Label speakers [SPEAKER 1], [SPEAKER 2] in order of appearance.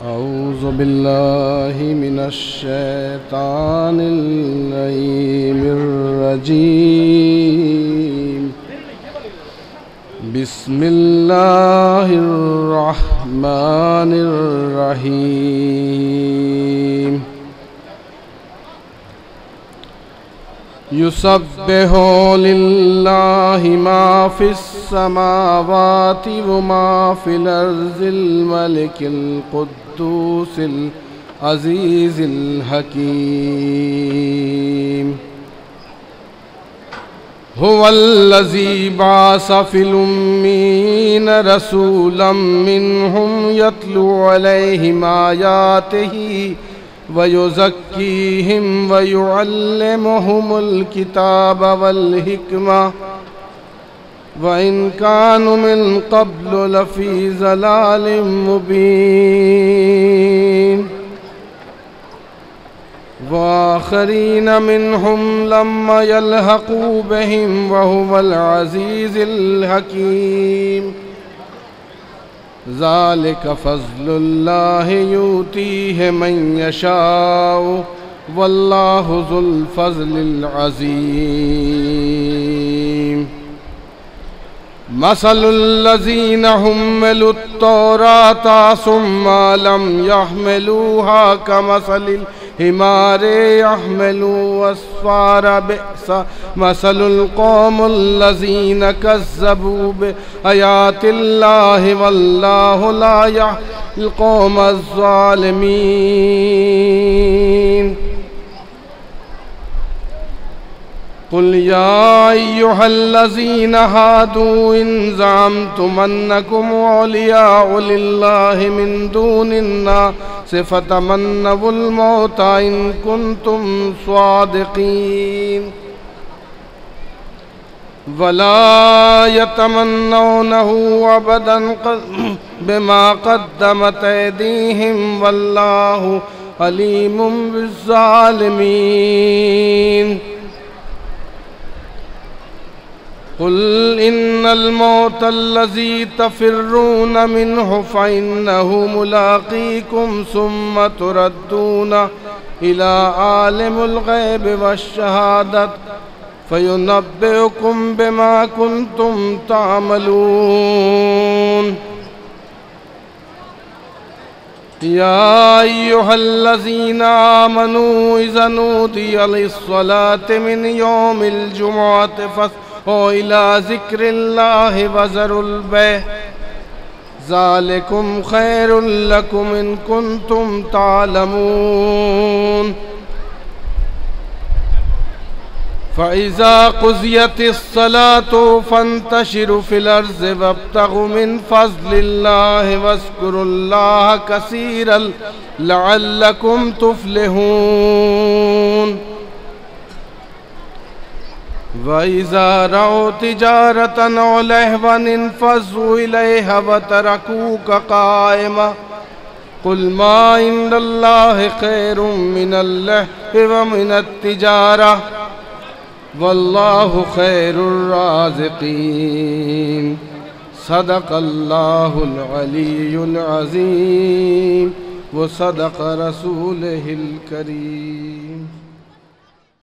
[SPEAKER 1] أعوذ بالله من الشيطان اللعين الرجيم. بسم الله الرحمن الرحيم. يسبح لله ما في السماوات وما في الأرض الملك القدوس العزيز الحكيم. هو الذي بعث في الأمين رسولا منهم يتلو عليهم آياته ويزكيهم ويعلمهم الكتاب والحكمة وإن كانوا من قبل لفي ضلال مبين. وآخرين منهم لما يلحقوا بهم وهو العزيز الحكيم. ذلك فضل الله يؤتيه من يشاء والله ذو الفضل العظيم. مثل الذين حملوا التوراة ثم لم يحملوها كمثل الحمار يحمل أسفارا. بئس مثل القوم الذين كذبوا بآيات الله والله لا يهدي القوم الظالمين. قل يا أيها الذين هادوا إن زعمتم أنكم أولياء لله من دون الناس فتمنوا الموت إن كنتم صادقين ولا يتمنونه أبدا بما قدمت أيديهم والله عليم بالظالمين. قل إن الموت الذي تفرون منه فإنه ملاقيكم ثم تردون إلى عالم الغيب والشهادة فينبئكم بما كنتم تعملون. يا أيها الذين آمنوا إذا نودي للصلاة من يوم الجمعة فاسعوا إلى ذكر الله وذروا البيع ذلكم خير لكم إن كنتم تعلمون. فإذا قضيت الصلاة فانتشروا في الأرض وابتغوا من فضل الله واذكروا الله كثيرا لعلكم تفلحون. وإذا رأوا تجارة أو لهوا انفضوا إليها وتركوك قائما. قل ما عند الله خير من اللهو ومن التجارة والله خير الرازقين. صدق الله العلي العظيم وصدق رسوله الكريم.